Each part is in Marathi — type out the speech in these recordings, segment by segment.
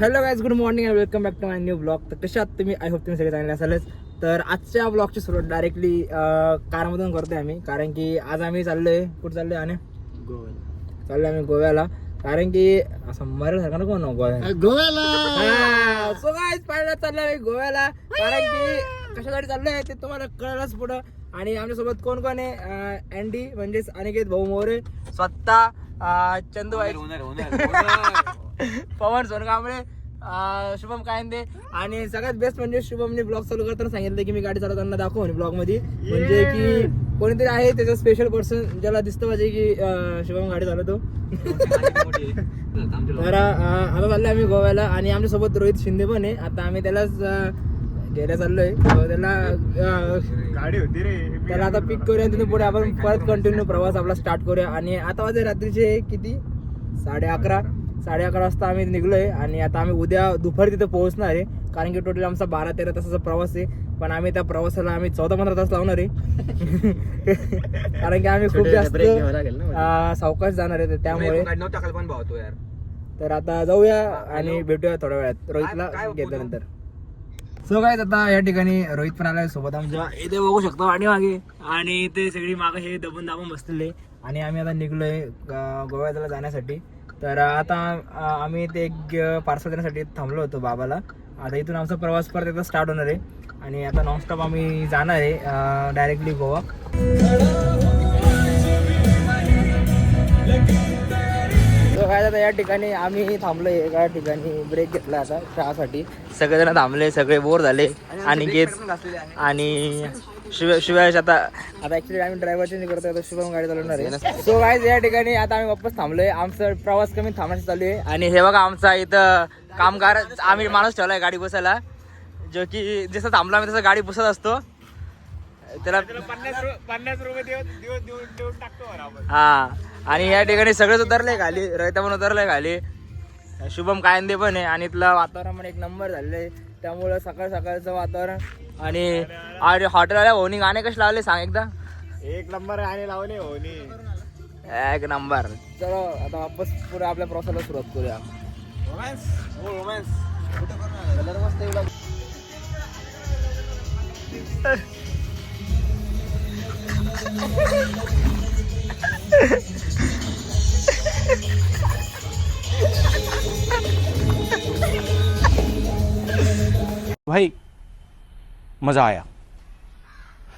Hello guys, good morning and welcome back to my new blog. तर कशा आहात तुम्ही? आय होप तुम्ही सगळे चांगले असालच. तर आजच्या ब्लॉगची सुरुवात डायरेक्टली कारमधून करतोय आम्ही, कारण की आज आम्ही चाललोय. कुठं चाललोय? आणि गोव्याला चाललोय आम्ही, गोव्याला. कारण की असं मरायसारखा नको ना गोव्याला. सो गाईज पाहायला चाललोय गोव्याला, कारण की कशासाठी चाललोय ते तुम्हाला कळलंच पुढं. आणि आमच्यासोबत कोण कोण आहे? अँडी म्हणजेच अनिकेत भाऊ मोरे, स्वतः चंदूबाई, पवन सोनकांबळे, शुभम कायंदे. आणि सगळ्यात बेस्ट म्हणजे शुभमने ब्लॉग चालू करताना सांगितलं की मी गाडी चालवताना दाखव म्हणे ब्लॉग मध्ये, म्हणजे की कोणीतरी आहे त्याचा स्पेशल पर्सन ज्याला दिसतं पाहिजे की शुभम गाडी चालवतो. तर आता चाललोय आम्ही गोव्याला, आणि आमच्यासोबत रोहित शिंदे पण आहे. आता आम्ही त्यालाच घ्यायला चाललोय. त्याला गाडी होती रे, त्याला आता पिक करूया, तिथून पुढे आपण परत कंटिन्यू प्रवास आपला स्टार्ट करूया. आणि आता वाजले रात्रीचे किती? 11:30 वाजता आम्ही निघलोय. आणि आता आम्ही उद्या दुपारी तिथे पोहोचणार आहे, कारण की टोटल आमचा 12-13 तासाचा प्रवास आहे. पण आम्ही त्या प्रवासाला 14-15 तास लावणार आहे. कारण की आम्ही खूप जास्त सावकाश जाणार आहे, त्यामुळे. तर आता जाऊया आणि भेटूया थोड्या वेळात रोहितला घेतल्यानंतर. सो काय, आता या ठिकाणी रोहित पण आलाय सोबत आमच्या. इथे बघू शकतो आणि मागे, आणि ते सगळी मागे हे दबून दाबून बसलेले. आणि आम्ही आता निघलोय गोव्याला जाण्यासाठी. तर आता आम्ही ते एक पार्सल देण्यासाठी थांबलो होतो बाबाला. आता इथून आमचा प्रवास परत एकदा स्टार्ट होणार आहे, आणि आता नॉनस्टॉप आम्ही जाणार आहे डायरेक्टली गोवा. काय आता या ठिकाणी आम्ही थांबलोय, एका ठिकाणी ब्रेक घेतला आता चहासाठी. सगळेजण थांबले, सगळे बोर झाले. आणि आणि शिवाय आता ऍक्च्युली आम्ही ड्रायव्हर चेंज करतोय, आता शुभम गाडी चालवणार आहे. सो गाईज, या ठिकाणी आता आम्ही वापस थांबलोय. आमचा प्रवास कमी थांबण्याचं चालू आहे. आणि हे बघा, आमचा इथं कामगार, आम्ही माणूस ठेवलाय गाडी पुसायला, जो की जसं थांबलो आम्ही तसं गाडी पुसत असतो. त्याला 50 रुपये देऊन टाकतो. हा, आणि या ठिकाणी सगळेच उतरले खाली, रयता पण उतरले खाली, शुभम कायंदे पण आहे. आणि इथलं वातावरण पण एक नंबर झालेलं आहे, त्यामुळं सकाळ सकाळचं वातावरण. आणि हॉटेलवाल्या होणी गाणे कसे लावले सांग एकदा? एक नंबर गाणे लावले होणी, एक नंबर. चलो आता वापस पुढे आपल्या प्रवासाला सुरुवात करूया. भाई मजा आया,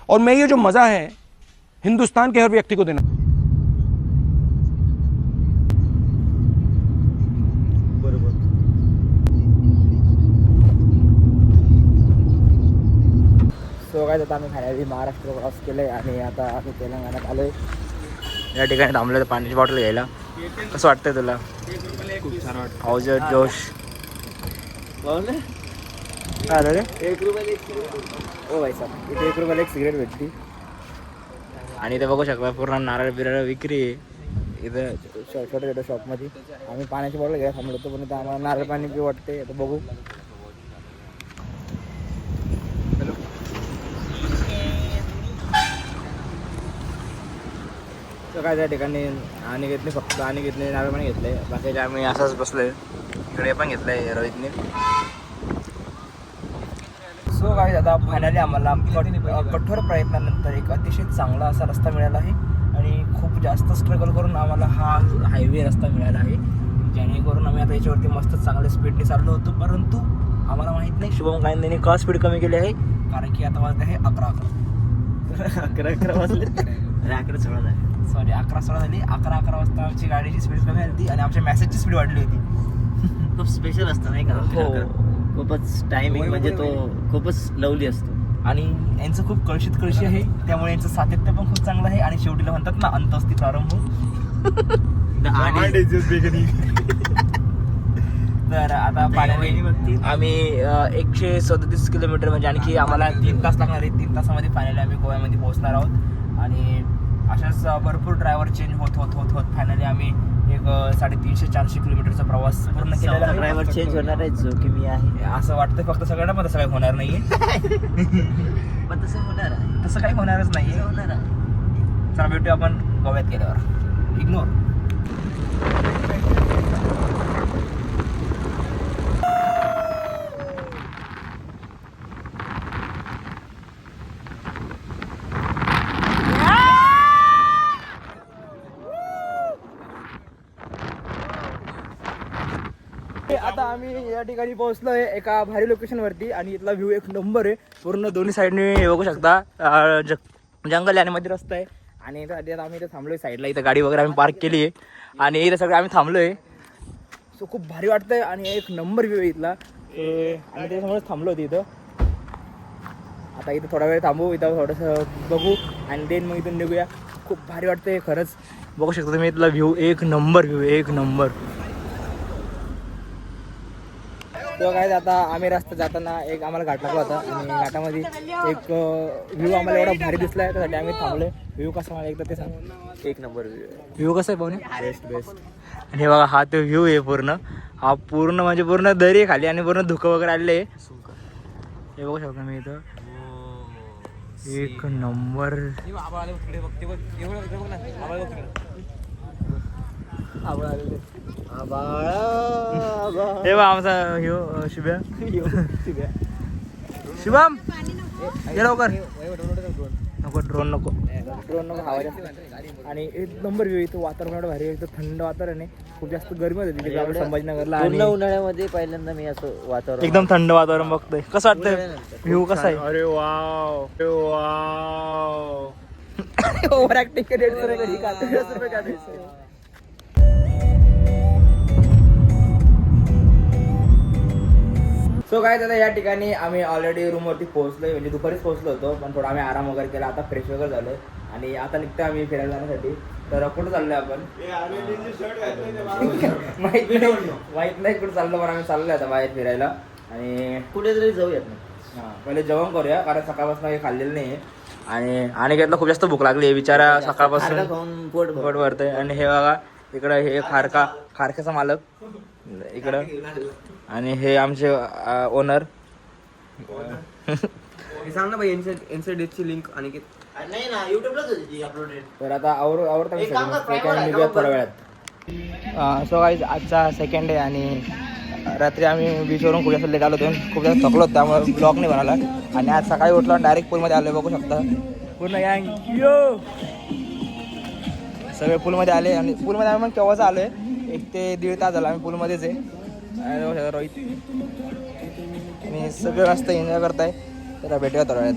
और मैं ये जो मजा है हिंदुस्तान के हर व्यक्ति को देना. बरोबर. सो काय, आता आम्ही फायनली महाराष्ट्र क्रॉस केलंय, आणि आता आम्ही तेलंगणात आलोय. या ठिकाणी थांबलोय पाण्याची बॉटल घ्यायला. कसं वाटतंय तुला? खूप छान वाटतं. अवजड जोश. काय झालं रे? 1 रुपयाला 1 सिगरेट. ओ भाई साहेब, इथे 1 रुपयाला 1 सिगरेट भेटते. आणि इथे बघू शकता पूर्ण नारळ बिरळ विक्री आहे इथं छोट्या छोट्या शॉपमध्ये. आम्ही पाण्याची बॉटल घ्यायला थांबलो होतो, पण इथं आम्हाला नारळ पाणी पिऊ वाटते. आता बघू. तर काय त्या ठिकाणी अनिकेतने फक्त नारळ पाणी घेतलंय, बाकीचे आम्ही असंच बसलोय. इकडे पण घेतलंय रोहितने. सो काय, आता फायनली आम्हाला कठोर प्रयत्नानंतर एक अतिशय चांगला असा रस्ता मिळाला आहे. आणि खूप जास्त स्ट्रगल करून आम्हाला हा हायवे रस्ता मिळाला आहे, जेणेकरून आम्ही आता याच्यावरती मस्त चांगल्या स्पीडने चाललो होतो. परंतु आम्हाला माहीत नाही शुभम कायंदेने का स्पीड कमी केली आहे, कारण की आता वाजले आहे 11 वाजले. 11:16 झाली. सॉरी, 11:16 झाली. 11 वाजता आमची गाडीची स्पीड कमी झाली आणि आमच्या मेसेजची स्पीड वाढली होती. खूप स्पेशल असतं नाही का? हो, खूपच टायमिंग म्हणजे तो खूपच लवली असतो. आणि यांचं खूप कळशी आहे, त्यामुळे यांचं सातत्य पण खूप चांगलं आहे. आणि शेवटीला म्हणतात ना, अंत असती प्रारंभ. तर आता फायनली आम्ही 137 किलोमीटर, म्हणजे आणखी आम्हाला 3 तास लागणार आहे. 3 तासामध्ये फायनली आम्ही गोव्यामध्ये पोहोचणार आहोत. आणि अशाच भरपूर ड्रायव्हर चेंज होत फायनली आम्ही एक 350-400 किलोमीटरचा प्रवास पूर्ण केलेला आहे. ड्रायव्हर चेंज होणार आहे, जो की मी आहे. असं वाटतं फक्त सगळ्यांना, पण तसं काही होणार नाहीये. पण तसं होणार आहे, तसं काही होणारच नाहीये. होणार आहे. चला भेटूया आपण गोव्यात गेल्यावर. इग्नोर. आता आम्ही या ठिकाणी पोहोचलोय एका भारी लोकेशन वरती आणि इथला व्ह्यू एक नंबर आहे. पूर्ण दोन्ही साईडने बघू शकता जंगल आहे आणि मध्ये रस्ता आहे. आणि आता आम्ही इथे थांबलोय साईडला. इथं गाडी वगैरे आम्ही पार्क केली आहे आणि इथं सगळं आम्ही थांबलोय. सो खूप भारी वाटतंय आणि एक नंबर व्ह्यू आहे इथला. आम्ही त्याच्यामुळेच थांबलो होतो इथं. आता इथं थोडा वेळ थांबू, इथं थोडंसं बघू आणि देन मग इथून निघूया. खूप भारी वाटतंय खरंच. बघू शकता तुम्ही इथला व्ह्यू एक नंबर व्ह्यू एक नंबर. तो काय आता आम्ही रस्ता जाताना एक आम्हाला घाट लागला होता आणि घाटामध्ये एक व्ह्यू आम्हाला एवढा भारी दिसला आहे त्यासाठी आम्ही थांबलोय. व्ह्यू कसा मला एकदा ते सांग. एक नंबर व्ह्यू कसा आहे पाहुणे? बेस्ट. आणि हे बघा हा तो व्ह्यू आहे पूर्ण. हा पूर्ण म्हणजे पूर्ण दरी खाली आणि पूर्ण धुकं वगैरे आलेलं आहे. हे बघू शकतो मी इथं एक नंबर. हे बघा आमचा ह्यो शुभम ये लवकर. नको ड्रोन नको हवा जास्त. आणि एक नंबर व्ह्यू इथं. वातावरण एवढं भारी एकदम थंड वातावरण आहे. खूप जास्त गरमी होती तिथे आपल्या संभाजीनगरला आणि उन्हाळ्यामध्ये पहिल्यांदा मी असं वातावरण एकदम थंड वातावरण बघतोय. कसं वाटतंय व्ह्यू कसा आहे? अरे वाव ओव्हर ऍक्टिंग सो काय दादा या ठिकाणी आम्ही ऑलरेडी रूमवरती पोहोचलोय. म्हणजे दुपारीच पोहोचलो होतो पण थोडा आम्ही आराम वगैरे केला. आता फ्रेश वगैरे झालोय आणि आता निघतो आम्ही फिरायला जाण्यासाठी. तर कुठं चाललोय आपण माहित नाही कुठं चाललो पण आम्ही चाललोय आता बाहेर फिरायला. आणि कुठेतरी जाऊयात ना. हां पहिले जेवण करूया कारण सकाळपासून काही खाल्लेलं नाही. आणि अनिकेतला खूप जास्त भूक लागली. विचारा सकाळपासून खाऊन पोट पोट भरतंय. आणि हे बघा इकडं हे खारक्याचा मालक इकडं आणि हे आमचे ओनर. सांग ना भाई इन्सर्डेटची लिंक आणि नाही ना युट्यूबलाच होती अपलोडेड. तर आता आवडता निघूया थोड्या वेळात. सो गाईज आजचा सेकंड डे आणि रात्री आम्ही बीचवरून खूप जास्त लेट आलो होतो. खूप जास्त थकलो होतो त्यामुळे ब्लॉग नाही बनवला. आणि आज सकाळी उठलो डायरेक्ट पूलमध्ये आलो. बघू शकता पूर्ण गँग यो सगळे पूलमध्ये आले. आणि पूलमध्ये आम्ही पण केव्हाच आलो आहे. 1 ते 1.5 तास झाला आम्ही पूलमध्येच आहे. रोहित आणि सगळे मस्त एन्जॉय करताय. तर भेटूया थोड्या वेळात.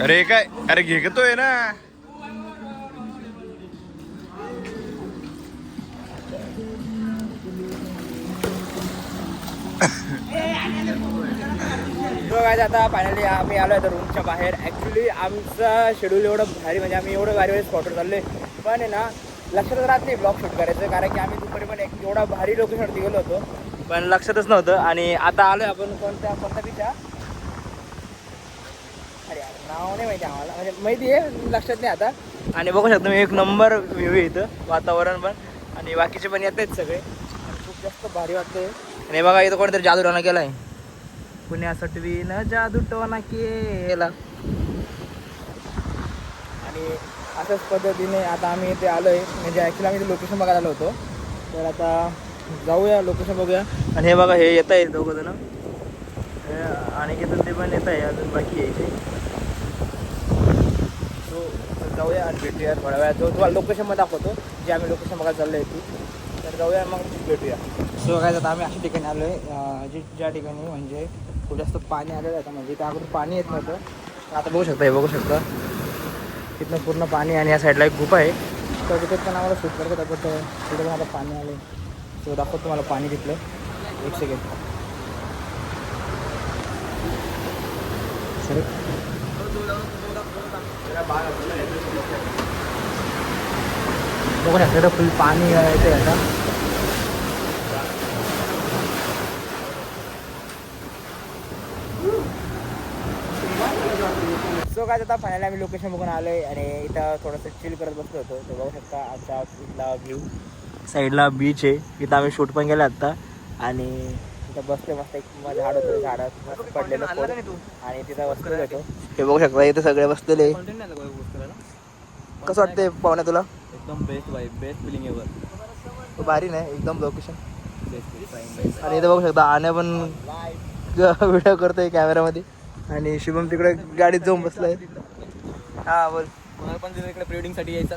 अरे काय अरे घेतोय ना. आता फायनली आम्ही आलो आहे रूमच्या बाहेर. ॲक्च्युली आमचा शेड्यूल एवढं भारी म्हणजे आम्ही एवढं भारी स्पॉटवर चाललो आहे पण आहे ना लक्षातच राहत नाही ब्लॉग शूट करायचं. कारण की आम्ही दुपारी पण एवढा भारी लोकेशनवरती गेलो होतो पण लक्षातच नव्हतं. आणि आता आलो आहे आपण कोणत्या बीचा अरे नाव नाही माहिती आम्हाला. म्हणजे माहिती आहे लक्षात नाही आता. आणि बघू शकतो मी एक नंबर व्ह्यू आहे इथं. वातावरण पण आणि बाकीचे पण येत आहेत सगळे. खूप जास्त भारी वाटते. आणि बघा इथं कोणतरी जादूटोना केला आहे. पुण्यासाठी न जादूटोना केला. आणि अशाच पद्धतीने आता आम्ही इथे आलो आहे. म्हणजे ॲक्च्युली आम्ही इथे लोकेशन बघायला आलो होतो. तर आता जाऊया लोकेशन बघूया. आणि हे बघा हे येत आहे दोघं जण आणि इथून ते पण येत आहे अजून बाकी यायचे. सो जाऊया आणि भेटूया थोड्या वेळात. जो तुम्हाला लोकेशनमध्ये दाखवतो जे आम्ही लोकेशन बघायला चाललो आहे ती. तर जाऊया मग भेटूया. सो काय आता आम्ही अशा ठिकाणी आलो आहे ज्या ठिकाणी म्हणजे खूप जास्त पाणी आलेलं आहे. म्हणजे त्या अगोदर पाणी येत नव्हतं. आता बघू शकता हे बघू शकता तिथनं पूर्ण पाणी. आणि या साईडला एक गुफा आहे तर तिथे पण आम्हाला शूट करत होतं. तिथे पण आता पाणी आले. तो दाखवतो तुम्हाला पाणी तिथलं. एक सेकंड सर बघू शकता फुल पाणी येते आता. सो काय आता फायनली आम्ही लोकेशन बघून आलो आहे आणि इथं थोडंसं चिल करत बसलो होतो. तर बघू शकता आमचा इथला व्ह्यू. साईडला बीच आहे. इथं आम्ही शूट पण केलं आत्ता. आणि तिथं बसले मस्त एक झाड होतं. झाडात पडलेलं आणि तिथं बसलेलं होतो. हे बघू शकता इथं सगळे बसलेले. कसं वाटतंय पाहुण्या तुला? एकदम बेस्ट भाई, बेस्ट फिलिंग एवर. भारी नाही एकदम लोकेशन. बेस्ट. आणि इथे बघू शकता आण्या पण व्हिडिओ करतोय कॅमेरामध्ये आणि शुभम तिकडे गाडीत जाऊन बसलाय. हा बोल. मला पण इकडे प्री साठी यायचं.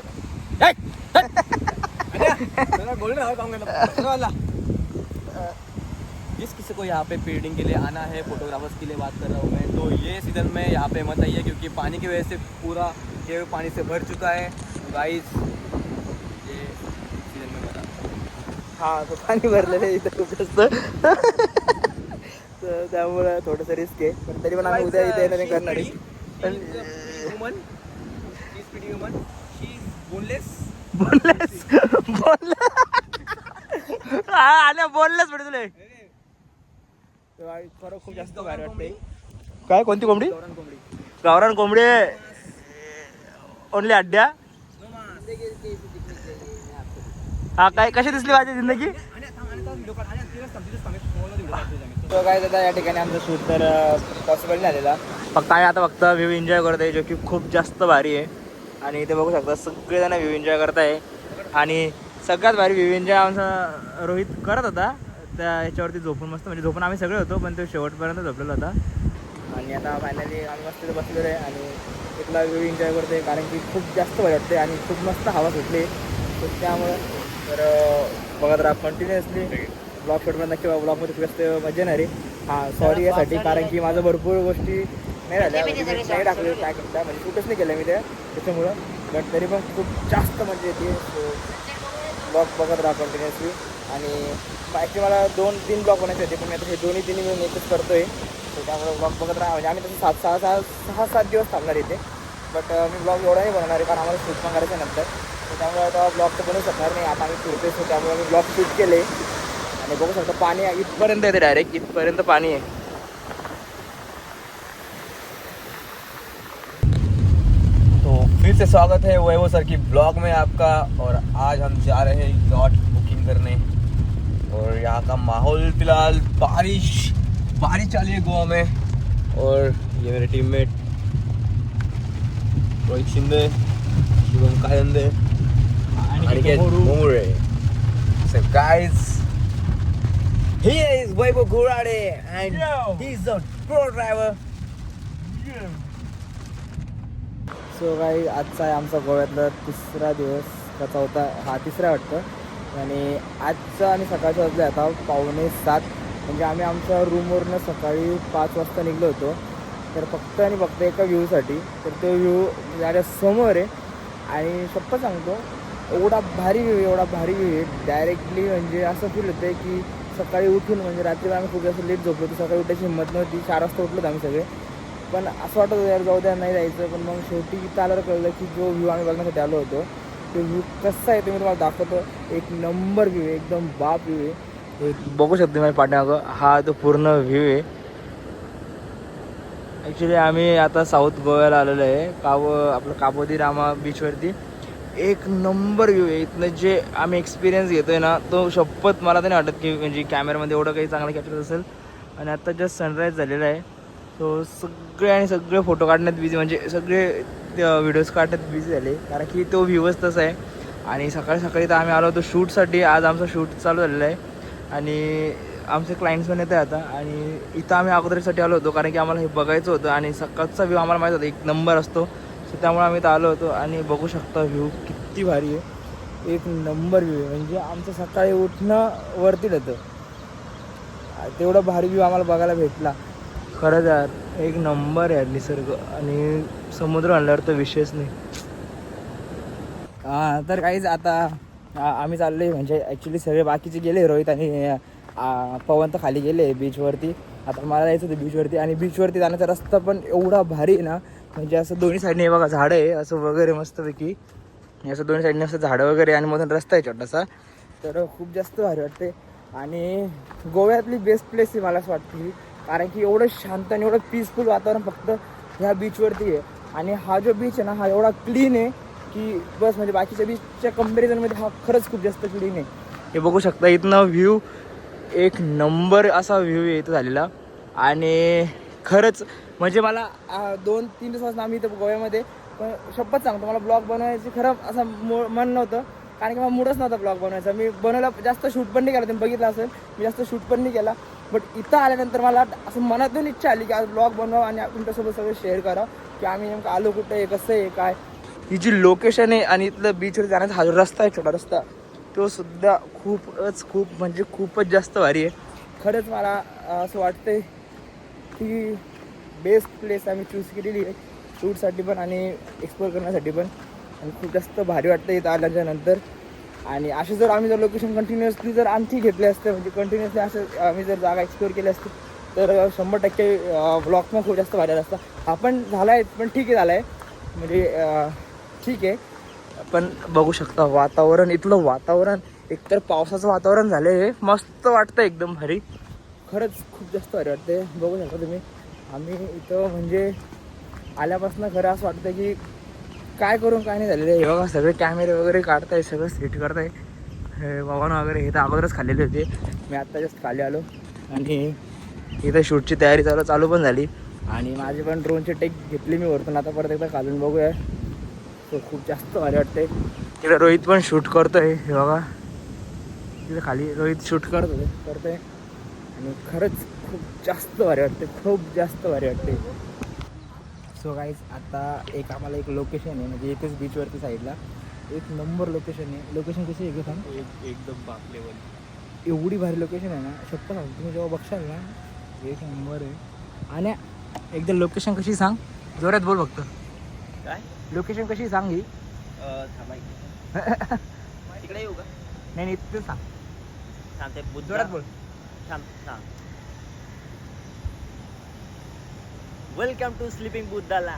जिस किसी को यहाँ पे प्रीडिंग के लिए आना है, फोटोग्राफर्स के लिए बात कर रहा हूँ मैं, तो ये सीजन में यहाँ पे मत आइए क्योंकि पानी की वजह से पूरा ये पानी से भर चुका है. गाइस ये सीजन में मत आना. हा तो पाणी भरलेलं आहे इथं खूप जास्त. तर त्यामुळं थोडंसं रिस्क आहे पण तरी पण आम्ही उद्या इथे येणं करणार आहे. बोललेस म्हणजे तुला खरं खूप जास्त भारी वाटते. काय कोणती कोंबडी? गावरान कोंबडी ओनली अड्ड्या. हा काय कशी दिसली माझी जिंदगी? तो काय दादा या ठिकाणी आमचं शूट तर पॉसिबल नाही झालेला. फक्त आम्ही आता फक्त व्ह्यू एन्जॉय करत आहे जो की खूप जास्त भारी आहे. आणि इथे बघू शकता सगळेजण व्ह्यू एन्जॉय करत आहे. आणि सगळ्यात भारी व्ह्यू एन्जॉय आमचा रोहित करत होता त्या ह्याच्यावरती झोपून मस्त, म्हणजे झोपून आम्ही सगळे होतो पण तो शेवटपर्यंत झोपलेला होता. आणि आता फायनली आम्ही मस्त बसलेलो आहे आणि इथला व्ह्यू एन्जॉय करतोय कारण की खूप जास्त भारी वाटते आणि खूप मस्त हवा सुटली. तर त्यामुळं तर बघत राहा कंटिन्युअसली ब्लॉग शूटमध्ये किंवा ब्लॉगमध्ये जास्त मजा येणार आहे. हां सॉरी यासाठी कारण की माझं भरपूर गोष्टी नाही झाल्या, नाही टाकले काय करता म्हणजे शूटच नाही केलं मी त्याच्यामुळं. बट तरी पण खूप जास्त मजा येते. सो ब्लॉग बघत राहा कंटिन्युअसली. आणि ॲक्च्युली मला 2-3 ब्लॉग बनायचे होते पण मी आता हे दोन्ही मिळून एकच करतो आहे. तर त्यामुळे ब्लॉग बघत राहा. म्हणजे आम्ही तसं 6-7 दिवस थांबणार इथे. बट मी ब्लॉग एवढा नाही बनवणार आहे कारण आम्हाला शूट पण करायचं नंतर. तर त्यामुळे आता ब्लॉग तर बनवू शकणार नाही. आता आम्ही फिरतोय सो त्यामुळे आम्ही ब्लॉग शूट केले. आणि बघू शकता पाणी इथपर्यंत येते, डायरेक्ट इथपर्यंत पाणी आहे. तो फिर से स्वागत है वैभव सर की ब्लॉग में आपका. और आज हम जा रहे हैं याट बुकिंग करने. और यहाँ का माहौल फिलहाल बारिश चल रही है गोवा में. और ये मेरे teammate Rohit Shinde, Shubham Kayande, Aniket Momure. So guys, here is Vaibhav Ghurade and he's a pro driver. So काही आजचा आहे आमचा गोव्यातला 3रा दिवस का 4था, हा 3रा वाटतं. आणि आजचा आणि सकाळचं वाजले आता 6:45. म्हणजे आम्ही आमच्या रूमवरनं सकाळी 5 वाजता निघलो होतो. तर फक्त आणि फक्त एका व्ह्यूसाठी. तर तो व्ह्यू माझ्या समोर आहे आणि शप्पथ सांगतो एवढा भारी व्ह्यू आहे डायरेक्टली. म्हणजे असं फील होतं आहे की सकाळी उठून, म्हणजे रात्री आम्ही खूप जास्त लेट झोपलो होतो, सकाळी उठायची हिंमत नव्हती. 4 वाजता उठलो आम्ही सगळे. पण असं वाटत होतं यार जाऊ द्या नाही जायचं. पण मग शेवटी इथं आल्यावर कळलं की जो व्ह्यू आम्ही बघण्यासाठी आलो होतो तो व्ह्यू कसा आहे ते मी तुम्हाला दाखवतो. एक नंबर व्ह्यू आहे, एकदम बाप व्ह्यू आहे. बघू शकतो माझ्या पाठीमागं हा तो पूर्ण व्ह्यू आहे. ॲक्च्युली आम्ही आता साऊथ गोव्याला आलेलो आहे, आपलं काबोदी रामा बीचवरती. एक नंबर व्ह्यू आहे. इथनं जे आम्ही एक्सपिरियन्स घेतो आहे ना तो शपथ मला तर नाही वाटत की म्हणजे कॅमेऱ्यामध्ये एवढं काही चांगलं कॅप्चर असेल. आणि आत्ता जस्ट सनराईज झालेला आहे. तो सगळे फोटो काढण्यात बिझी, म्हणजे सगळे व्हिडिओज काढण्यात बिझी झाले कारण की तो व्ह्यूच तसा आहे. आणि सकाळी तर आम्ही आलो होतो शूटसाठी. आज आमचा शूट चालू झालेला आहे आणि आमचे क्लायंट्स पण येते आता. आणि इथं आम्ही अगोदरसाठी आलो होतो कारण की आम्हाला हे बघायचं होतं आणि सकाळचा व्ह्यू आम्हाला माहीत होता एक नंबर असतो. सो त्यामुळे आम्ही इथं आलो होतो. आणि बघू शकता व्ह्यू किती भारी आहे, एक नंबर व्ह्यू आहे. म्हणजे आमचं सकाळी उठणं वरती होतं, तेवढं भारी व्ह्यू आम्हाला बघायला भेटला. खरंच यार एक नंबर आहे निसर्ग. आणि समुद्र आणल्यावर तर विषयच नाही. हां तर काहीच आता आम्ही चाललो म्हणजे ॲक्च्युली सगळे बाकीचे गेले, रोहित आणि पवन तर खाली गेले बीचवरती. आता मला जायचं होतं बीचवरती. आणि बीचवरती जाण्याचा रस्ता पण एवढा भारी आहे ना, म्हणजे असं दोन्ही साईडने बघा झाडं आहे असं वगैरे मस्तपैकी. असं दोन्ही साईडने असं झाडं वगैरे आणि मधून रस्ता आहे छोटासा. तर खूप जास्त भारी वाटते. आणि गोव्यातली बेस्ट प्लेस आहे मला असं वाटतं ही, कारण की एवढं शांत आणि एवढं पीसफुल वातावरण फक्त ह्या बीचवरती आहे. आणि हा जो बीच आहे ना हा एवढा क्लीन आहे की बस, म्हणजे बाकीच्या बीचच्या कंपॅरिझनमध्ये हा खरंच खूप जास्त क्लीन आहे. हे बघू शकता इथनं व्ह्यू एक नंबर असा व्ह्यू आहे इथं झालेला. आणि खरंच म्हणजे मला 2-3 दिवसापासून आम्ही इथं गोव्यामध्ये पण शपथ सांगतो मला ब्लॉग बनवायची खरं असं मन नव्हतं, कारण की मला मूडच नव्हता ब्लॉग बनवायचा. मी बनवला, जास्त शूट पण नाही केला, तुम्ही बघितलं असेल मी जास्त शूट पण नाही केला. बट इथं आल्यानंतर मला असं मनातून इच्छा आली की आज ब्लॉग बनवा आणि तुमच्यासोबत सगळं शेअर करा की आम्ही नेमकं आलो कुठं आहे, कसं आहे, काय. ही जी लोकेशन आहे आणि इथलं बीचवर जाण्याचा हा जो रस्ता आहे, छोटा रस्ता, तो सुद्धा खूपच जास्त भारी आहे. खरंच मला असं वाटतंय की बेस्ट प्लेस आम्ही चूज केलेली आहे शूटसाठी पण आणि एक्सप्लोर करण्यासाठी पण. आणि खूप जास्त भारी वाटतं इथं आल्याच्यानंतर. आणि असे जर आम्ही लोकेशन कंटिन्युअसली जर आणखी घेतले असते, म्हणजे कंटिन्युअसली असं आम्ही जर जागा एक्सप्लोर केली असते तर 100% ब्लॉग पण खूप जास्त भारी असता. आपण झाला आहे पण ठीक आहे, झाला आहे म्हणजे ठीक आहे. पण बघू शकता वातावरण, इथलं वातावरण एकतर पावसाचं वातावरण झालं आहे, मस्त वाटतं एकदम भारी. खरंच खूप जास्त भारी वाटते. बघू शकता तुम्ही आम्ही इथं म्हणजे आल्यापासून खरं असं वाटतं की काय करून काय नाही झालेलं आहे. हे बघा सगळे कॅमेरे वगैरे काढताय, सगळं सेट करताय. हे बाबांना वगैरे हे तर अगोदरच खाल्लेले होते, मी आत्ता जस्ट खाली आलो. आणि इथं शूटची तयारी चालू पण झाली. आणि माझी पण ड्रोनची टेक घेतली मी वरतून, आता परत एकदा खालून बघूया. तो खूप जास्त भारी वाटते. तिकडे रोहित पण शूट करतोय, हे बघा तिथे खाली रोहित शूट करतोय. आणि खरंच खूप जास्त भारी वाटते, खूप जास्त भारी वाटते. सो गाईज आता आम्हाला एक लोकेशन आहे, म्हणजे इथेच बीचवरती साईडला एक नंबर लोकेशन आहे. लोकेशन कशी आहे सांग, एकदम बाप लेवल, एवढी भारी लोकेशन आहे ना, शपथ सांगतो तुम्ही जेव्हा बघशाल ना एक नंबर आहे. आणि एकदा लोकेशन कशी सांग, जोरात बोल फक्त. काय लोकेशन कशी सांग ही तिकडे येऊ का? नाही इथं सांग, सांगते जोरात बोल. वेलकम टू स्लीपिंग बुद्धाला.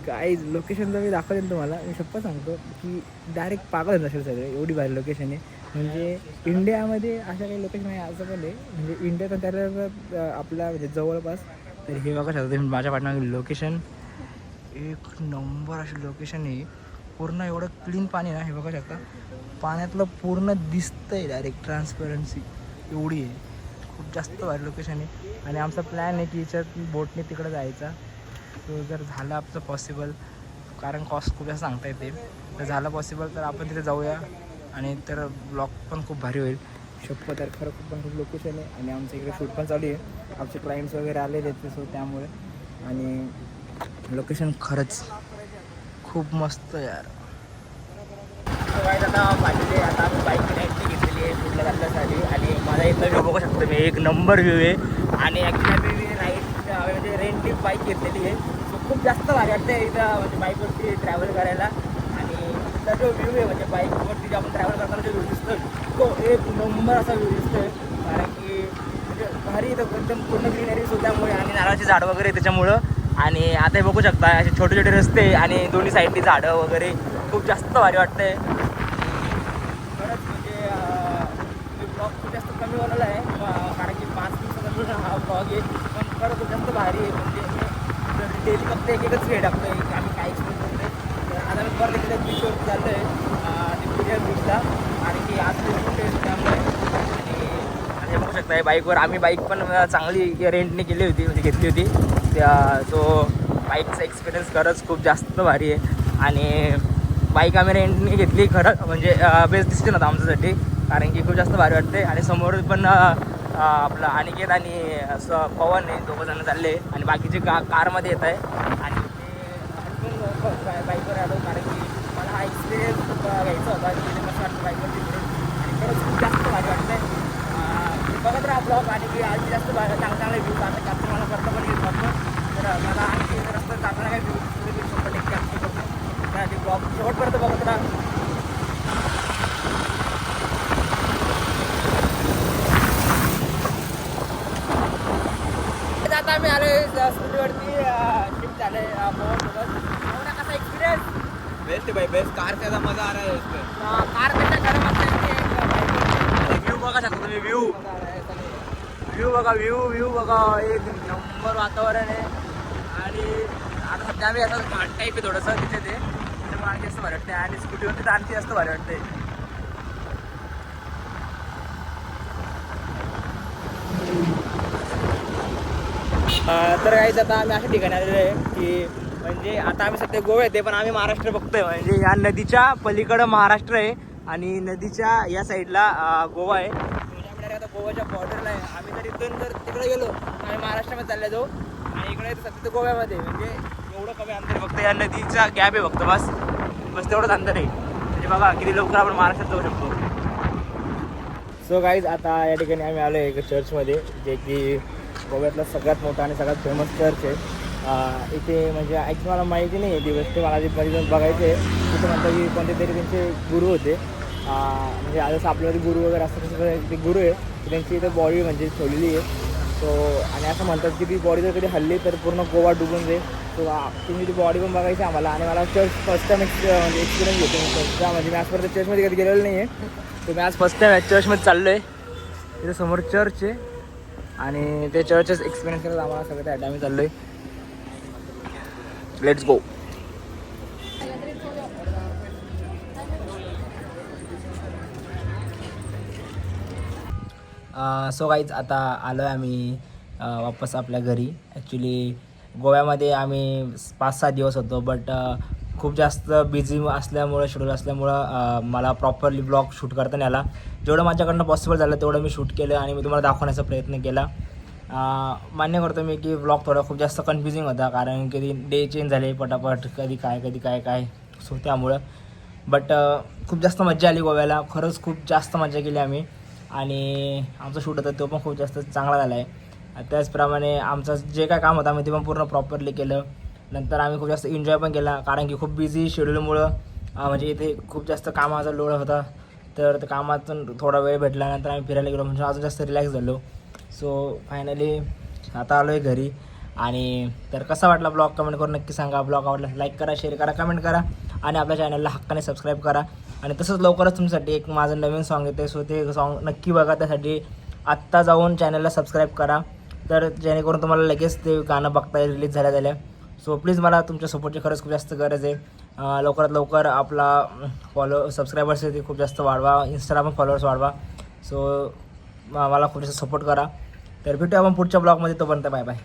गाईज लोकेशन जर मी दाखवलं ना तुम्हाला, मी शपथ सांगतो की डायरेक्ट पागल होत असेल सगळे, एवढी भारी लोकेशन आहे. म्हणजे इंडियामध्ये अशा काही लोकेशन आहे असं पण आहे, म्हणजे इंडियात त्याला आपल्या म्हणजे जवळपास. तर हे बघा शकता तुम्ही माझ्या पाठीमागे लोकेशन, एक नंबर अशी लोकेशन आहे. पूर्ण एवढं क्लीन पाणी ना, हे बघा शकता पाण्यातलं पूर्ण दिसतंय डायरेक्ट, ट्रान्सपरन्सी एवढी आहे. खूप जास्त भारी लोकेशन आहे. आणि आमचा प्लॅन आहे की याच्यात बोटने तिकडे जायचा. तो जर झालं आमचं पॉसिबल, कारण कॉस्ट खूप जास्त सांगता येते, तर झालं पॉसिबल तर आपण तिथे जाऊया. आणि तर ब्लॉग पण खूप भारी होईल. शपथ तर खरं खूप भारी लोकेशन आहे. आणि आमच्या इकडे शूट पण चालू आहे, आमचे क्लायंट्स वगैरे आलेले आहेत सो त्यामुळे. आणि लोकेशन खरंच खूप मस्त यार. आता पाहिजे, आता आम्ही बाईक रेंटने घेतलेली आहे शूटला जाण्यासाठी. आणि माझा इथला व्ह्यू बघू शकतो मी, एक नंबर व्ह्यू आहे. आणि ॲक्च्युली मी राईड म्हणजे रेंटची बाईक घेतलेली आहे, सो खूप जास्त भारी वाटतं इथं म्हणजे बाईकवरती ट्रॅव्हल करायला. आणि इथला जो व्ह्यू आहे म्हणजे बाईकवरती जे आपण ट्रॅव्हल करताना जो व्ह्यू दिसतो तो एक नंबर असा व्ह्यू दिसतोय. कारण की म्हणजे भारी इथं एकदम पूर्ण ग्रीनरी सुद्धामुळे आणि नारळाची झाडं वगैरे त्याच्यामुळं. आणि आता हे बघू शकता असे छोटे छोटे रस्ते आणि दोन्ही साईडनी झाडं वगैरे, खूप जास्त भारी वाटतंय. खरंच म्हणजे ब्लॉग खूप जास्त कमी बनवला आहे, कारण की 5 दिवसाचा हा ब्लॉग आहे. पण खरं खूप जास्त भारी आहे. म्हणजे डेली फक्त एकच वेळ टाकतो आहे की आम्ही काय एक्सप्लोर करतो आहे. तर आता मी परत एकदा बीचवरती चाललो आहे, डिप्युरिया बीचला. आणि की आज त्यामुळे. आणि बघू शकता बाईकवर आम्ही बाईक पण चांगली रेंटने केली होती, म्हणजे घेतली होती त्या. तो बाईकचा एक्सपिरियन्स खरंच खूप जास्त भारी आहे. आणि बाईक आम्ही रेंटने घेतली खरं म्हणजे बेस्ट डिसिजन होता आमच्यासाठी, कारण की खूप जास्त भारी वाटते. आणि समोर पण आपलं अनिकेत आणि असं पवन आहे, दोघं जण चालले. आणि बाकीचे कारमध्ये येत आहे. आणि ते बाईकवर आलो कारण की मला हा एक्सपिरियन्स घ्यायचा होता की कसं वाटतं बाईकवरती फिरून. आणि खरंच खूप जास्त भारी वाटतं आहे. बघत राहा ब्लॉग. आणि की आज जास्त चांगले व्ह्यू आता कॅप्चर मला करता पण येत नव्हतं, तर मला आणखी रस्ता चांगला काय व्ह्यू कॅप्चर करतो. त्याआधी ब्लॉग शेवटपर्यंत बघत राहा. आता आम्ही आलो स्कूटीवरती, शिफ्ट झाले पवनसोबत. एवढा कसा एक्सपिरियन्स? बेस्ट भाई बेस्ट. कार से ज़्यादा मज़ा आ रहा है इसमें. कार पेक्षा खरं मस्त व्ह्यू बघा शकता तुम्ही, व्ह्यू बघा एक नंबर वातावरण आहे. आणि आता सध्या आम्ही असं घाट टाईप आहे थोडंसं तिथे ते, त्यामुळे आणखी जास्त भारी वाटते. आणि स्कूटीवरती तर आणखी जास्त भारी वाटते. तर काहीच आता आम्ही अशा ठिकाणी आलेलो आहे की म्हणजे आता आम्ही सध्या गोव्यात आहे पण आम्ही महाराष्ट्र बघतोय. म्हणजे या नदीच्या पलीकडं महाराष्ट्र आहे आणि नदीच्या या साईडला गोवा आहे. म्हणजे आता गोव्याच्या बॉर्डरला आहे. आम्ही जर इथून जर तिकडे गेलो आम्ही महाराष्ट्रामध्ये चालले जाऊ आणि इकडे सध्या गोव्यामध्ये म्हणजे एवढं कमी अंतर आहे फक्त या नदीचा गॅप आहे फक्त बस तेवढंच अंतर आहे. म्हणजे बघा किती लवकर आपण महाराष्ट्रात जाऊ शकतो. सो गाईज आता या ठिकाणी आम्ही आलो आहे एक चर्चमध्ये जे की गोव्यातला सगळ्यात मोठा आणि सगळ्यात फेमस चर्च आहे. इथे म्हणजे ॲक्च्युली मला माहिती नाही आहे ती गोष्ट मला ती मध्ये जाऊन बघायचं आहे. तिथे म्हणतात की कोणते तरी त्यांचे गुरु होते म्हणजे जसं आपल्याकडे गुरु वगैरे असतं तसं ते गुरु आहे त्यांची इथे बॉडी म्हणजे ठेवलेली आहे. सो आणि असं म्हणतात की ती बॉडी जर कधी हल्ली तर पूर्ण गोवा डुबून जाईल. सो तुम्ही ती बॉडी पण बघायची आम्हाला आणि मला चर्च फर्स्ट टाईम म्हणजे एक्सपिरियन्स घेतो मी चर्चचा. म्हणजे मी आजपर्यंत चर्चमध्ये कधी गेलेलो नाही आहे. तर मी आज फर्स्ट टाईम चर्चमध्ये चाललो आहे. तिथे समोर चर्च आहे आणि ते चर्चच एक्सपिरियन्स करत आम्हाला सगळं त्या आम्ही चाललो आहे. Let's go. सो गाईज आता आलो आहे आम्ही वापस आपल्या घरी. ॲक्च्युली गोव्यामध्ये आम्ही 5-6 दिवस होतो बट खूप जास्त बिझी असल्यामुळं शेड्यूल असल्यामुळं मला प्रॉपरली ब्लॉग शूट करता नाही आला. जेवढं माझ्याकडनं पॉसिबल झालं तेवढं मी शूट केलं आणि मी तुम्हाला दाखवण्याचा प्रयत्न केला. मान्य करतो मी की ब्लॉग थोडा खूप जास्त कन्फ्युजिंग होता कारण कधी डे चेंज झाले पटापट कधी काय सो त्यामुळं बट खूप जास्त मजा आली गोव्याला. खरंच खूप जास्त मजा केली आम्ही आणि आमचा शूट होता तो पण खूप जास्त चांगला झाला आहे. त्याचप्रमाणे आमचं जे काय काम होतं आम्ही ते पण पूर्ण प्रॉपरली केलं. नंतर आम्ही खूप जास्त एन्जॉय पण केला कारण की खूप बिझी शेड्यूलमुळं म्हणजे इथे खूप जास्त कामाचा लोड होता तर त्या कामातून थोडा वेळ भेटल्यानंतर आम्ही फिरायला गेलो म्हणजे अजून जास्त रिलॅक्स झालो. सो फायनली आता आलो आहे घरी. आणि तर कसा वाटला ब्लॉग कमेंट करून नक्की सांगा. ब्लॉग आवडला लाईक करा, शेअर करा, कमेंट करा आणि आपल्या चॅनलला हक्काने सबस्क्राईब करा. आणि तसंच लवकरच तुमच्यासाठी एक माझं नवीन सॉन्ग येते सो ते सॉन्ग नक्की बघा. त्यासाठी आत्ता जाऊन चॅनलला सबस्क्राईब करा तर जेणेकरून तुम्हाला लगेच ते गाणं बघता येईल रिलीज झाल्या. सो प्लीज मला तुमच्या सपोर्टची खरंच खूप जास्त गरज आहे. लवकरात लवकर आपला सबस्क्रायबर्स आहे ते खूप जास्त वाढवा. इंस्टाला पण फॉलोअर्स वाढवा. सो मला खूप जास्त सपोर्ट करा. तर भेटूया आपण पुढच्या ब्लॉगमध्ये. तोपर्यंत बाय बाय.